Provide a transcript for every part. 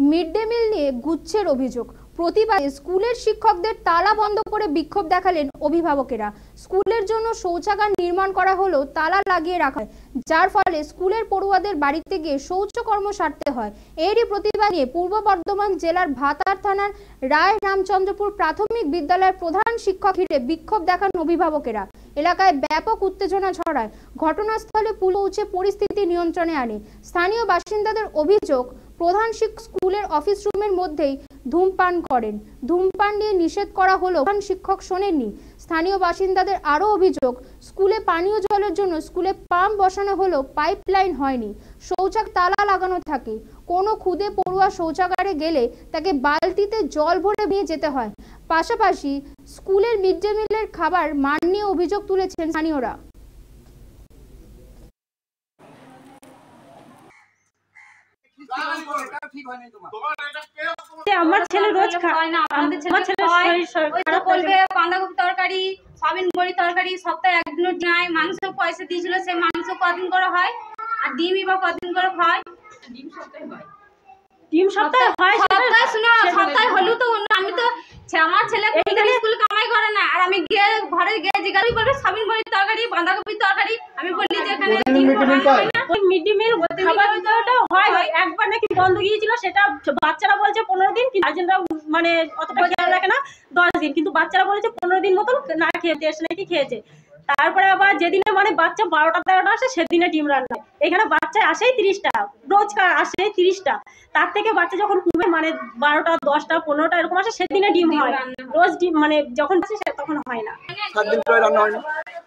Mid day meal নিয়ে গুচ্ছের অভিযোগ। প্রতিবাদে স্কুলের শিক্ষকদের তালা বন্ধ করে বিক্ষোভ দেখালেন অভিভাবকেরা। স্কুলের জন্য শৌচাগার নির্মাণ করা হলেও তালা লাগিয়ে রাখা হয়, যার ফলে স্কুলের পড়ুয়াদের বাড়িতে গিয়ে শৌচকর্ম সারতে হয়। এরই প্রতিবাদ নিয়ে পূর্ব বর্ধমান জেলার ভাতার থানার রায় রামচন্দ্রপুর প্রাথমিক বিদ্যালয়ের প্রধান শিক্ষক ঘিরে বিক্ষোভ দেখান অভিভাবকেরা। এলাকায় ব্যাপক উত্তেজনা ছড়ায়। ঘটনাস্থলে পৌঁছে পরিস্থিতি নিয়ন্ত্রণে আনে। স্থানীয় বাসিন্দাদের অভিযোগ, প্রধান শিক্ষক স্কুলের অফিস রুমের মধ্যেই ধূমপান করেন। ধূমপান নিয়ে নিষেধ করা হলেও প্রধান শিক্ষক শোনেননি। স্থানীয় বাসিন্দাদের আরও অভিযোগ, স্কুলে পানীয় জলের জন্য স্কুলে পাম্প বসানো হলেও পাইপলাইন হয়নি। শৌচাগার তালা লাগানো থাকে। কোনো খুদে পড়ুয়া শৌচাগারে গেলে তাকে বালতিতে জল ভরে নিয়ে যেতে হয়। পাশাপাশি স্কুলের মিড ডে মিলের খাবার মান নিয়ে অভিযোগ তুলেছেন স্থানীয়রা। আমার ছেলে রোজ খায় না, আমাদের ছেলে বলবে বাঁধাকপি তরকারি, সয়াবিন বড়ি তরকারি সপ্তাহে একদিন নাই। মাংস পয়সা দিয়েছিল, সেই মাংস কদিন করে হয়, আর ডিমই বা কদিন করে হয়। ডিম সপ্তাহে হয়, ডিম সপ্তাহে হয়, সপ্তাহে শুনো সপ্তাহে হলেও তো আমি তো আমার ছেলে স্কুল কামাই করে না, আর আমি গিয়ে ঘরে গিয়ে জিজ্ঞাসা করবো সয়াবিন বড়ি তরকারি বাঁধাকপি তরকারি। আমি বললি যে এখানে মিড ডে মিল খাবারটা হয়, একবার নাকি বন্ধ গিয়েছিল, সেটা বাচ্চারা বলছে 15 দিন, গার্জেনরা মানে অতটা খেয়াল রাখে না, 10 দিন, কিন্তু বাচ্চারা বলেছে 15 দিন মতন না খেয়েছে, এসে নাকি খেয়েছে। তারপরে আবার যেদিনে মানে বাচ্চা 12টা-13টা আসে সেদিনে ডিম রান্না। এখানে বাচ্চা আসেই 30টা, রোজকার আসে 30টা। তার থেকে বাচ্চা যখন কমে মানে 12টা, 10টা, 15টা এরকম আসে, সেদিনে ডিম হয়। রোজ ডিম মানে যখন আসে তখন হয় না। 7 দিন ধরে রান্না হয়নি।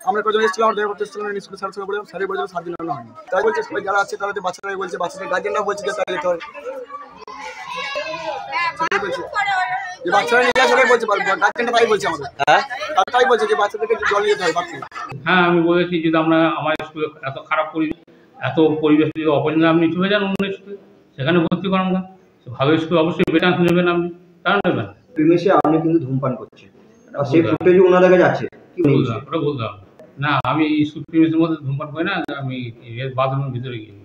আমরা কজন এসেছিলাম, আমরা দেখা করতে এসেছিলাম, স্কুল স্যার বললাম, স্যারই বলছে 7 দিন রান্না হয়নি। তাই বলছে সবাই যারা আছে তারা বাচ্চারাই বলছে, বাচ্চাদের গার্জেনরা বলছে যে তাই যেতে হয়। যে বাচ্চারা নিয়ে আসলে বলছে, গার্জেনরা তাই বলছে আমাদের। তাই বলছে যে বাচ্চাদেরকে জল নিয়ে যেতে হয় বাথরুমে। হ্যাঁ, আমি বলেছি যদি আমরা আমার স্কুলে এত খারাপ এত পরিবেশ যদি অপছন্দ, আপনি চলে যান অন্য স্কুলে, সেখানে ভর্তি করান না। ভালো স্কুল অবশ্যই বেটান্স নেবেন, আপনি কারণ নেবেন। প্রিমিসে আপনি কিন্তু ধূমপান করছেন, আর সেই ফুটেজ ওনার কাছে আছে, কি বলছেন? ওটা বলতে হবে না, আমি স্কুল প্রিমিসের মধ্যে ধূমপান করি না, আমি বাথরুমের ভিতরে গিয়ে